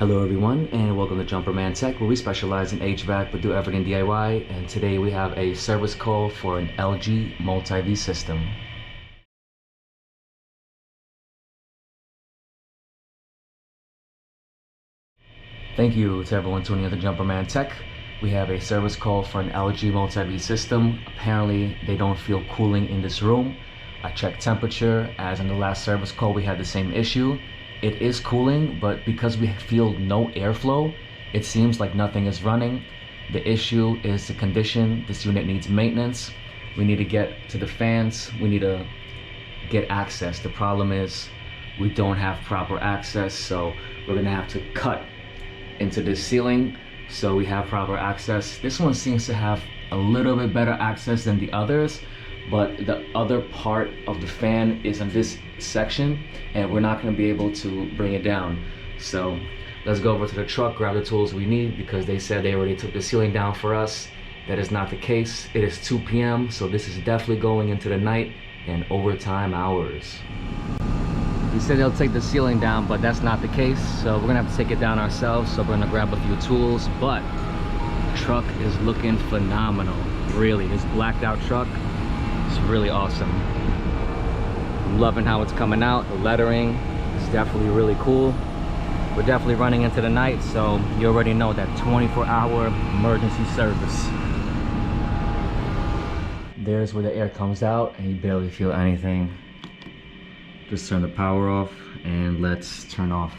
Hello everyone, and welcome to Jumperman Tech, where we specialize in HVAC but do everything DIY. And today we have a service call for an LG multi-V system. Thank you to everyone tuning in to Jumperman Tech. We have a service call for an LG multi-V system. Apparently they don't feel cooling in this room. I checked temperature, as in the last service call we had the same issue. It is cooling, but because we feel no airflow, it seems like nothing is running. The issue is the condition. This unit needs maintenance. We need to get to the fans. We need to get access. The problem is we don't have proper access, so we're gonna have to cut into this ceiling so we have proper access. This one seems to have a little bit better access than the others, but the other part of the fan is in this section and we're not going to be able to bring it down. So let's go over to the truck, grab the tools we need, because they said they already took the ceiling down for us. That is not the case. It is 2 p.m. so this is definitely going into the night and overtime hours. He said they'll take the ceiling down, but that's not the case, so we're gonna have to take it down ourselves. So we're gonna grab a few tools, but the truck is looking phenomenal. Really, this blacked out truck, it's really awesome. I'm loving how it's coming out. The lettering is definitely really cool. We're definitely running into the night, so you already know that 24-hour emergency service. There's where the air comes out and you barely feel anything. Just turn the power off and let's turn off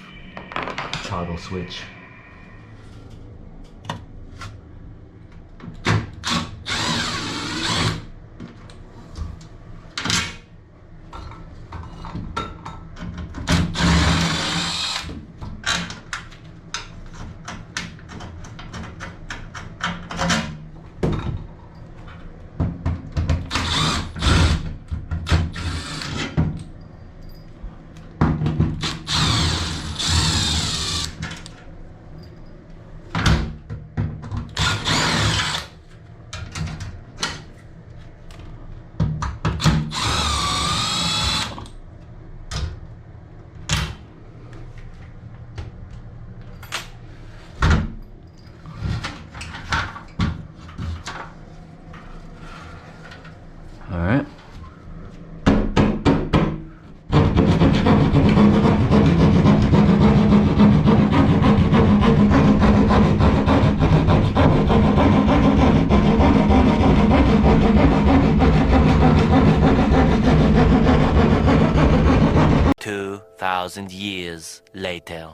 toggle switch. All right. Thousand years later.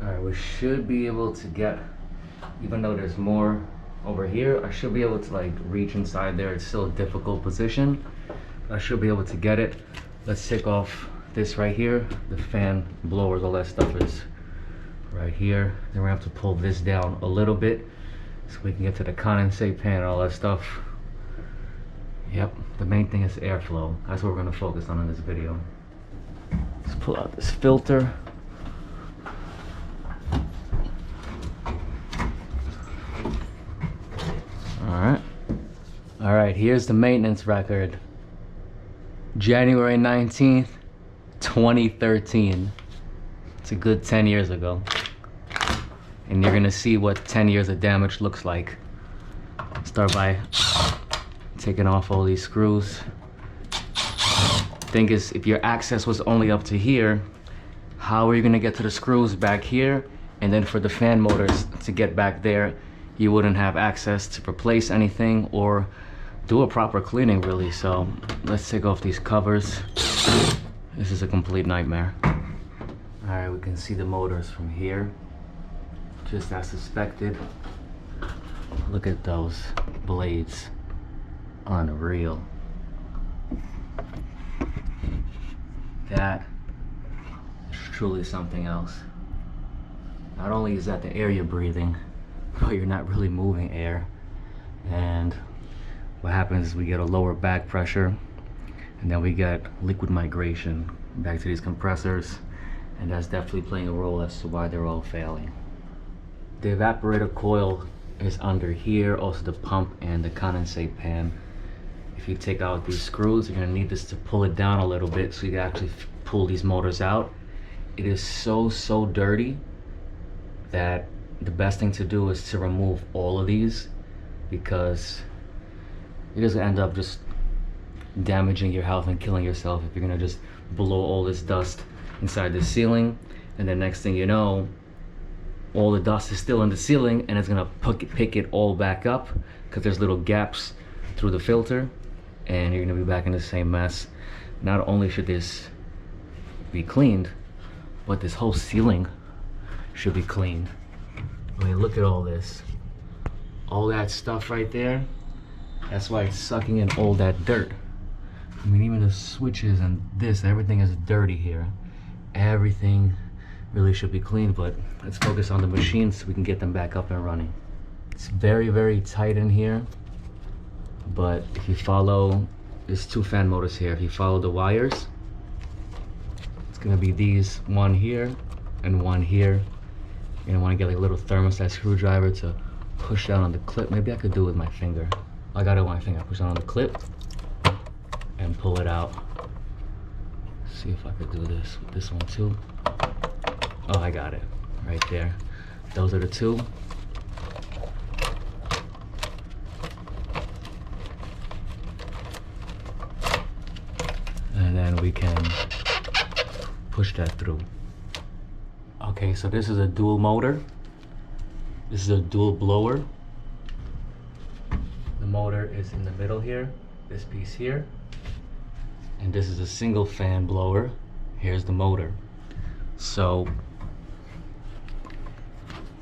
Alright, we should be able to get, even though there's more over here, I should be able to like reach inside there. It's still a difficult position, but I should be able to get it. Let's take off this right here. The fan blowers, all that stuff is right here. Then we're gonna have to pull this down a little bit so we can get to the condensate pan and all that stuff. Yep, the main thing is airflow. That's what we're gonna focus on in this video. Let's pull out this filter. All right, here's the maintenance record. January 19th, 2013. It's a good 10 years ago. And you're gonna see what 10 years of damage looks like. Start by taking off all these screws. Thing is, if your access was only up to here, how are you gonna get to the screws back here? And then for the fan motors to get back there, you wouldn't have access to replace anything or do a proper cleaning, really. So let's take off these covers. This is a complete nightmare. All right, we can see the motors from here, just as suspected. Look at those blades, unreal. That is truly something else. Not only is that the air you're breathing, but you're not really moving air. And what happens is we get a lower back pressure, and then we get liquid migration back to these compressors, and that's definitely playing a role as to why they're all failing. The evaporator coil is under here, also the pump and the condensate pan. If you take out these screws, you're gonna need this to pull it down a little bit so you can actually pull these motors out. It is so dirty that the best thing to do is to remove all of these, because you're just gonna end up just damaging your health and killing yourself if you're gonna just blow all this dust inside the ceiling, and then next thing you know, all the dust is still in the ceiling and it's gonna pick it all back up because there's little gaps through the filter, and you're gonna be back in the same mess. Not only should this be cleaned, but this whole ceiling should be cleaned. I mean, look at all this. All that stuff right there, that's why it's sucking in all that dirt. I mean, even the switches and this, everything is dirty here. Everything really should be clean, but let's focus on the machines so we can get them back up and running. It's very tight in here, but if you follow, there's 2 fan motors here. If you follow the wires, it's gonna be these, one here and one here. You're gonna wanna get like a little thermostat screwdriver to push down on the clip. Maybe I could do it with my finger. I got it with my finger. Push down on the clip and pull it out. See if I could do this with this one too. Oh, I got it right there. Those are the 2. And then we can push that through. Okay, so this is a dual motor. This is a dual blower. The motor is in the middle here, this piece here. And this is a single fan blower. Here's the motor. So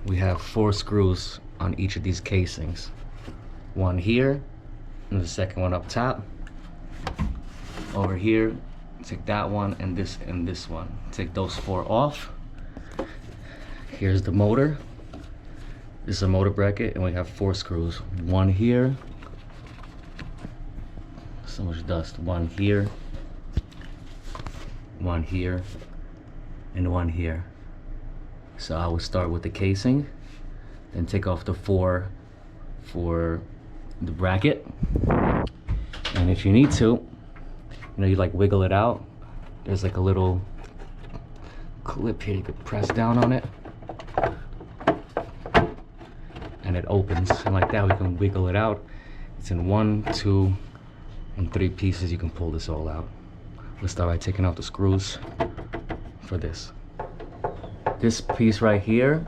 we have 4 screws on each of these casings. One here, and the second one up top. Over here, take that one and this one. Take those 4 off. Here's the motor. This is a motor bracket, and we have 4 screws. One here. So much dust. One here. One here. And one here. So I will start with the casing, then take off the 4 for the bracket. And if you need to, you know, you like wiggle it out. There's like a little clip here, you could press down on it and it opens, and like that we can wiggle it out. It's in 1, 2, and 3 pieces. You can pull this all out. Let's start by taking out the screws for this. This piece right here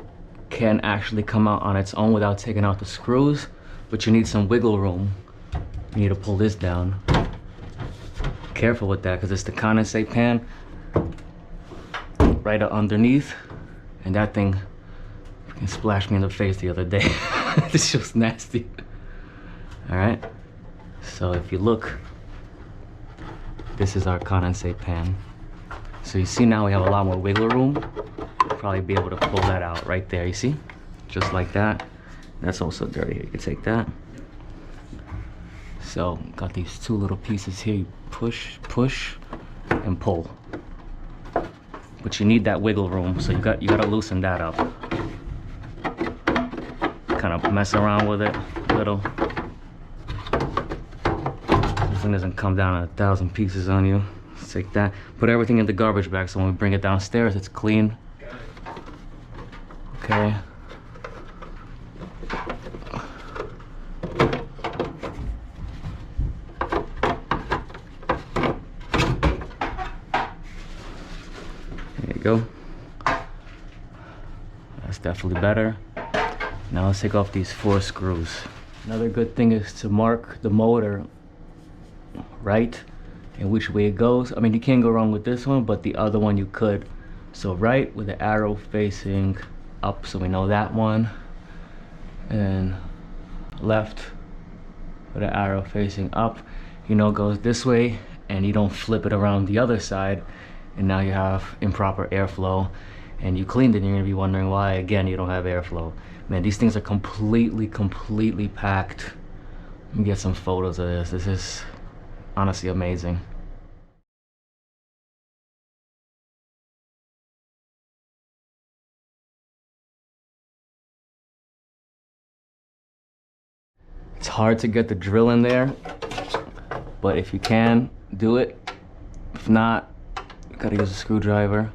can actually come out on its own without taking out the screws, but you need some wiggle room. You need to pull this down. Careful with that, because it's the condensate pan right underneath, and that thing fucking splashed me in the face the other day. This shit's nasty. All right, so if you look, this is our condensate pan. So you see now we have a lot more wiggle room. You'll probably be able to pull that out right there, you see? Just like that. That's also dirty. You can take that. So got these 2 little pieces here. You push, and pull. But you need that wiggle room, so you gotta loosen that up. Kind of mess around with it a little. This thing doesn't come down in 1,000 pieces on you. Let's take that. Put everything in the garbage bag, so when we bring it downstairs, it's clean. Okay. There you go. That's definitely better. Now let's take off these 4 screws. Another good thing is to mark the motor right and which way it goes. I mean, you can't go wrong with this one, but the other one you could. So right with the arrow facing up, so we know that one, and left with the arrow facing up, you know, goes this way, and you don't flip it around the other side, and now you have improper airflow, and you cleaned it and you're gonna be wondering why again you don't have airflow. Man, these things are completely packed Let me get some photos of this. This is honestly amazing. It's hard to get the drill in there, but if you can, do it. If not, you gotta use a screwdriver.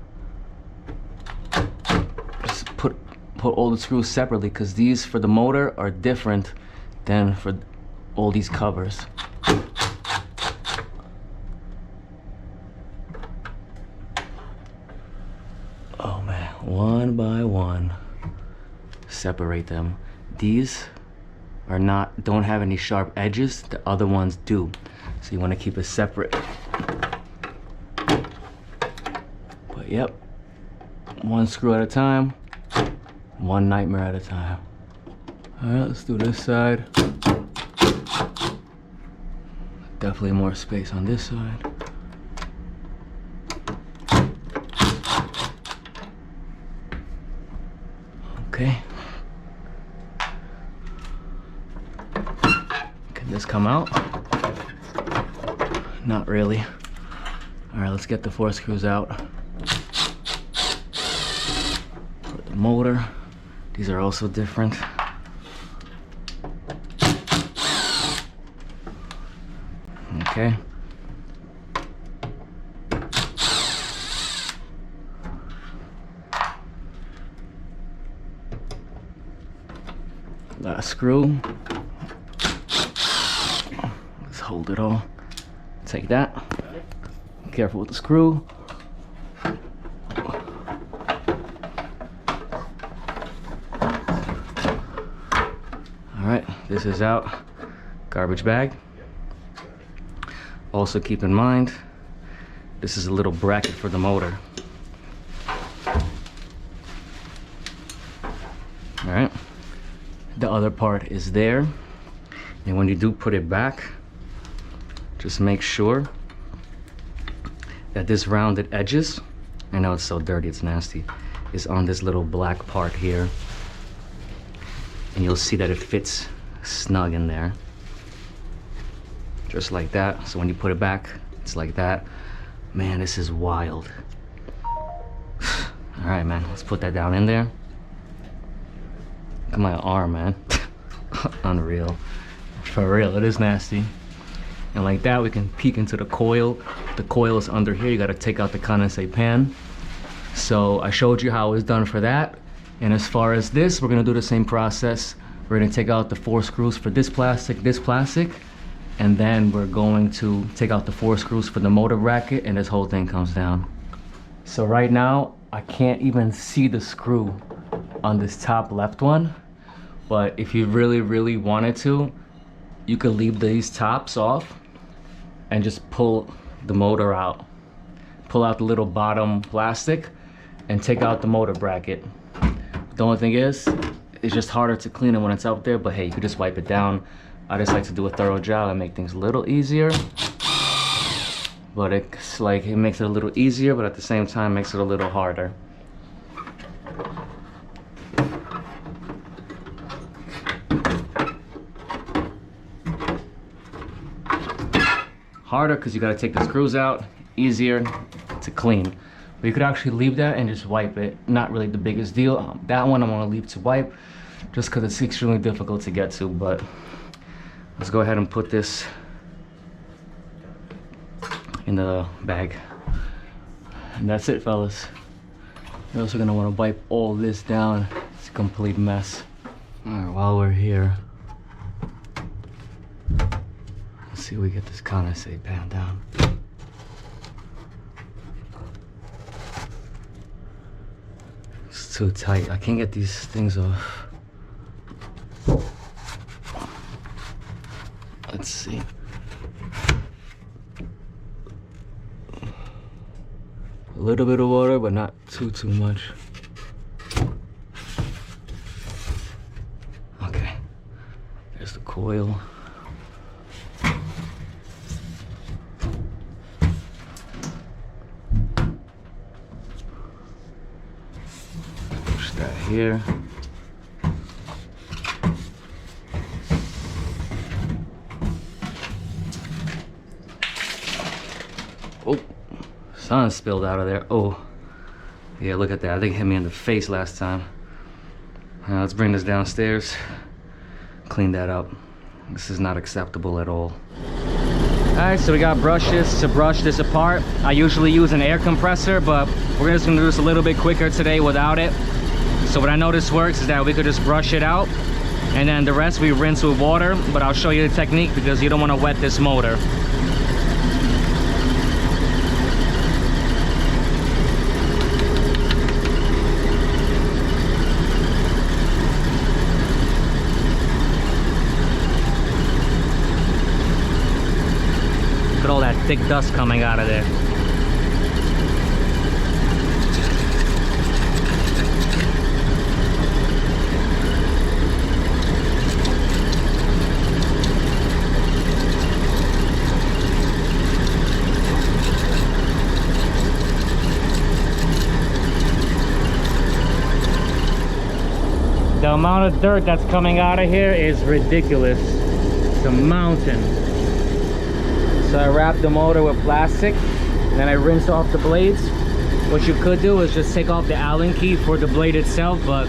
Just put all the screws separately, because these for the motor are different than for all these covers. Oh man, one by one, separate them. These are don't have any sharp edges, the other ones do. So you want to keep it separate. But yep, one screw at a time, one nightmare at a time. All right, let's do this side. Definitely more space on this side. Okay. Can this come out? Not really. All right, let's get the 4 screws out. For the motor, these are also different. Okay. Last screw. Let's hold it all. Take that. Be careful with the screw. Alright, this is out. Garbage bag. Also keep in mind, this is a little bracket for the motor. Alright. The other part is there. And when you do put it back, just make sure that this rounded edges, I know it's so dirty, it's nasty, is on this little black part here. And you'll see that it fits snug in there. Just like that. So when you put it back, it's like that. Man, this is wild. All right, man, let's put that down in there. Look at my arm, man. Unreal. For real, it is nasty. And like that, we can peek into the coil. The coil is under here. You gotta take out the condensate pan. So I showed you how it was done for that. And as far as this, we're gonna do the same process. We're gonna take out the 4 screws for this plastic, and then we're going to take out the 4 screws for the motor bracket, and this whole thing comes down. So right now, I can't even see the screw on this top left one. But if you really, really wanted to, you could leave these tops off and just pull the motor out. Pull out the little bottom plastic and take out the motor bracket. The only thing is, it's just harder to clean it when it's out there, but hey, you could just wipe it down. I just like to do a thorough job and make things a little easier. But it's like, it makes it a little easier, but at the same time makes it a little harder. Harder because you got to take the screws out, easier to clean. But you could actually leave that and just wipe it. Not really the biggest deal. That one I'm going to leave to wipe just because it's extremely difficult to get to. But let's go ahead and put this in the bag. And that's it, fellas. You're also going to want to wipe all this down. It's a complete mess. All right, while we're here, let's see if we get this condensate pan down. It's too tight. I can't get these things off. Let's see. A little bit of water, but not too much. Okay. There's the coil. Push that here. Oh, sun spilled out of there. Oh, yeah, look at that. I think it hit me in the face last time. Let's bring this downstairs, clean that up. This is not acceptable at all. Alright, so we got brushes to brush this apart. I usually use an air compressor, but we're just gonna do this a little bit quicker today without it. So what I noticed works is that we could just brush it out, and then the rest we rinse with water, but I'll show you the technique because you don't want to wet this motor. Look at all that thick dust coming out of there. The amount of dirt that's coming out of here is ridiculous. It's a mountain. So I wrap the motor with plastic, and then I rinse off the blades. What you could do is just take off the Allen key for the blade itself, but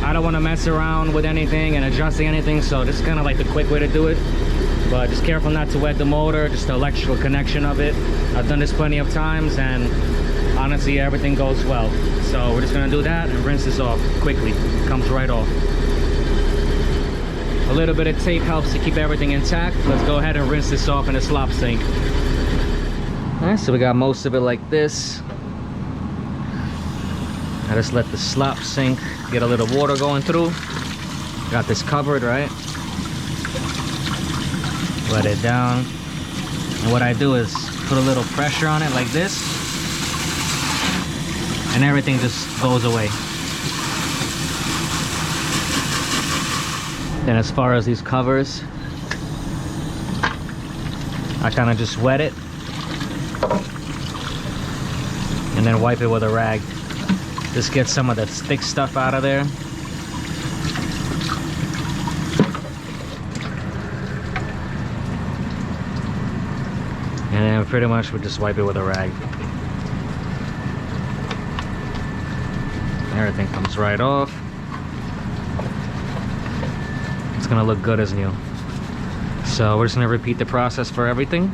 I don't want to mess around with anything and adjusting anything, so this is kind of like the quick way to do it. But just careful not to wet the motor, just the electrical connection of it. I've done this plenty of times, and honestly everything goes well. So we're just gonna do that and rinse this off quickly. It comes right off. A little bit of tape helps to keep everything intact. Let's go ahead and rinse this off in a slop sink. Alright, so we got most of it like this. I just let the slop sink get a little water going through. Got this covered, right? Let it down. And what I do is put a little pressure on it like this, and everything just goes away. Then as far as these covers, I kind of just wet it and then wipe it with a rag. Just get some of that thick stuff out of there. And then pretty much we just wipe it with a rag. Everything comes right off. It's gonna look good as new. So we're just gonna repeat the process for everything.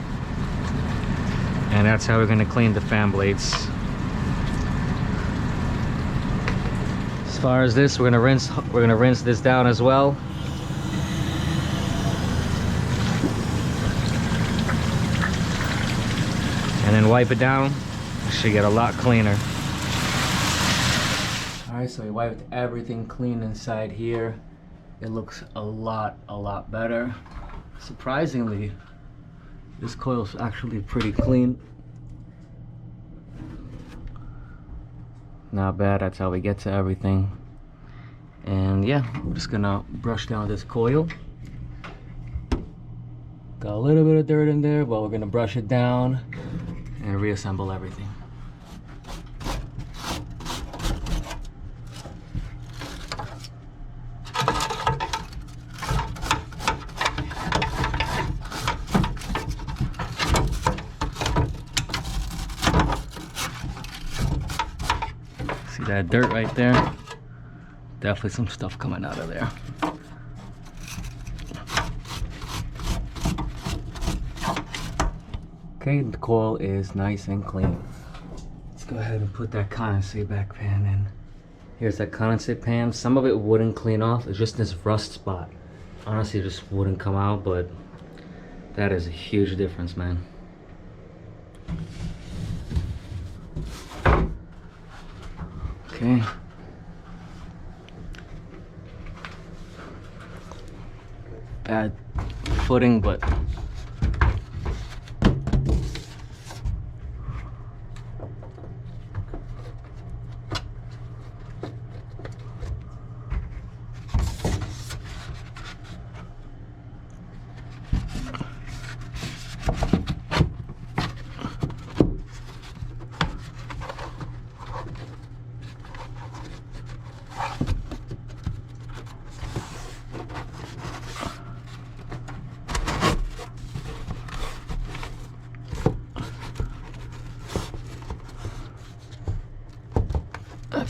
And that's how we're gonna clean the fan blades. As far as this, we're gonna rinse this down as well. And then wipe it down. It should get a lot cleaner. Alright, so we wiped everything clean inside here. It looks a lot better. Surprisingly, this coil is actually pretty clean. Not bad, that's how we get to everything. And yeah, I'm just gonna brush down this coil. Got a little bit of dirt in there, but we're gonna brush it down and reassemble everything. See that dirt right there? Definitely some stuff coming out of there. Okay, the coil is nice and clean. Let's go ahead and put that condensate back pan in. Here's that condensate pan. Some of it wouldn't clean off. It's just this rust spot. Honestly, it just wouldn't come out, but that is a huge difference, man. Okay. Bad footing, but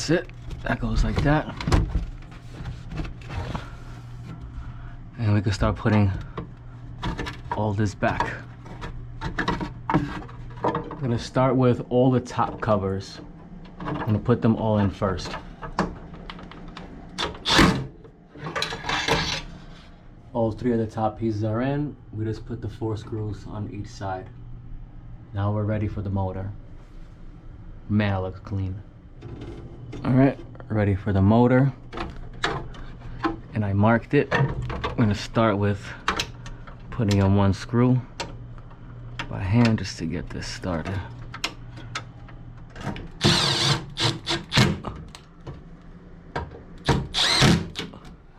That's it. That goes like that. And we can start putting all this back. I'm gonna start with all the top covers. I'm gonna put them all in first. All 3 of the top pieces are in. We just put the 4 screws on each side. Now we're ready for the motor. Man, it looks clean. All right, ready for the motor. And I marked it. I'm gonna start with putting in 1 screw by hand just to get this started.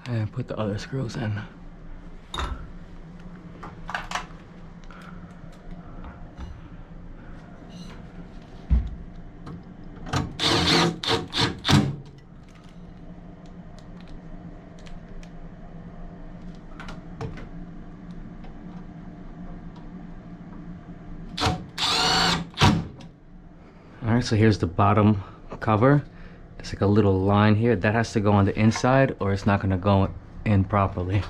And put the other screws in. Alright, so here's the bottom cover. There's like a little line here. That has to go on the inside or it's not going to go in properly.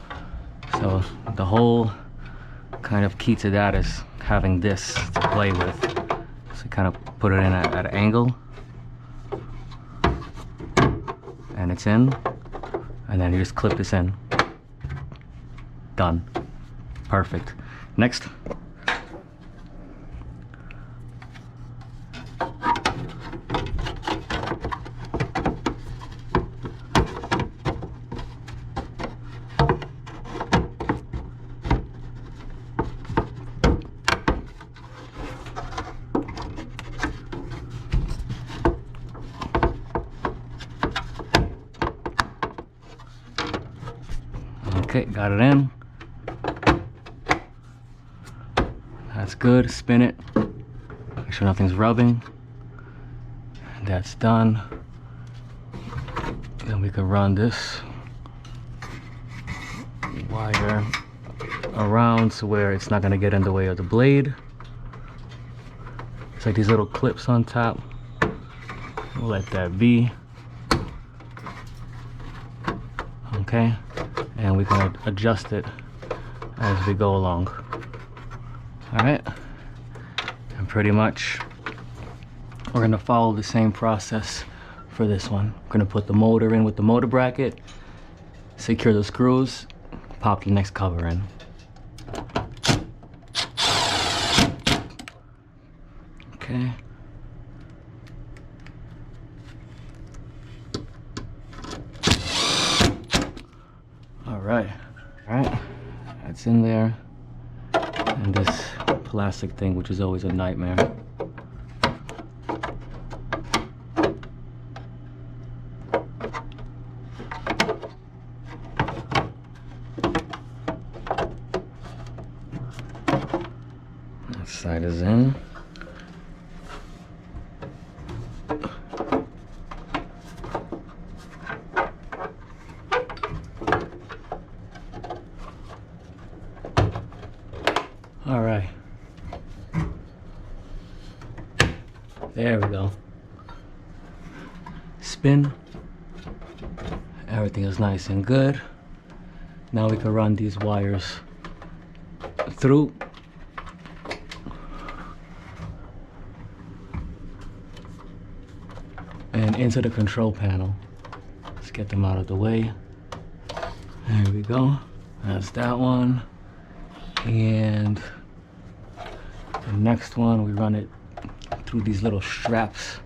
So the whole kind of key to that is having this to play with. So kind of put it in at an angle. And it's in. And then you just clip this in. Done. Perfect. Next. Okay, got it in. That's good. Spin it. Make sure nothing's rubbing. That's done. Then we can run this wire around to where it's not going to get in the way of the blade. It's like these little clips on top. We'll let that be. Okay. And we can adjust it as we go along. All right, and pretty much we're gonna follow the same process for this one. We're gonna put the motor in with the motor bracket, secure the screws, pop the next cover in. Okay. All right, that's in there. And this plastic thing, which is always a nightmare. That side is in. All right, there we go. Spin. Everything is nice and good. Now we can run these wires through. And into the control panel. Let's get them out of the way. There we go. That's that one. And the next one, we run it through these little straps.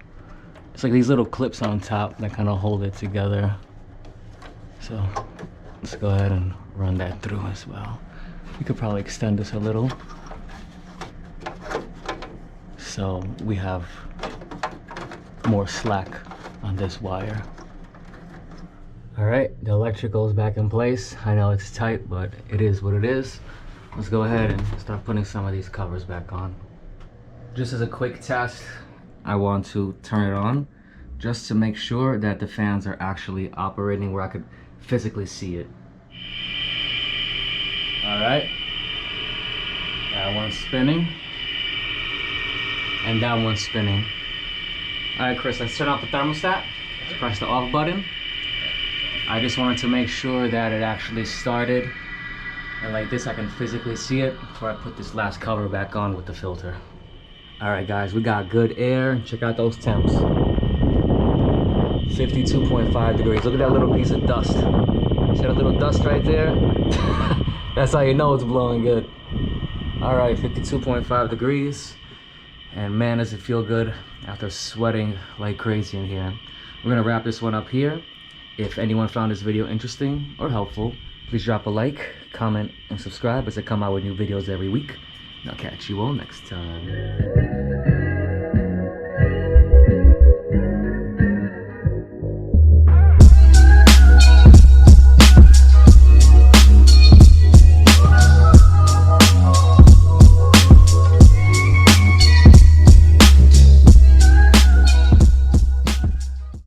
It's like these little clips on top that kind of hold it together. So let's go ahead and run that through as well. We could probably extend this a little so we have more slack on this wire. All right, the electrical is back in place. I know it's tight, but it is what it is. Let's go ahead and start putting some of these covers back on. Just as a quick test, I want to turn it on just to make sure that the fans are actually operating where I could physically see it. All right, that one's spinning and that one's spinning. All right, Chris, let's turn off the thermostat. Let's press the off button. I just wanted to make sure that it actually started, and like this I can physically see it before I put this last cover back on with the filter. All right guys, we got good air. Check out those temps. 52.5 degrees. Look at that little piece of dust. See that little dust right there? That's how you know it's blowing good. All right, 52.5 degrees. And man, does it feel good after sweating like crazy in here. We're gonna wrap this one up here. If anyone found this video interesting or helpful, please drop a like, comment, and subscribe as I come out with new videos every week. And I'll catch you all next time.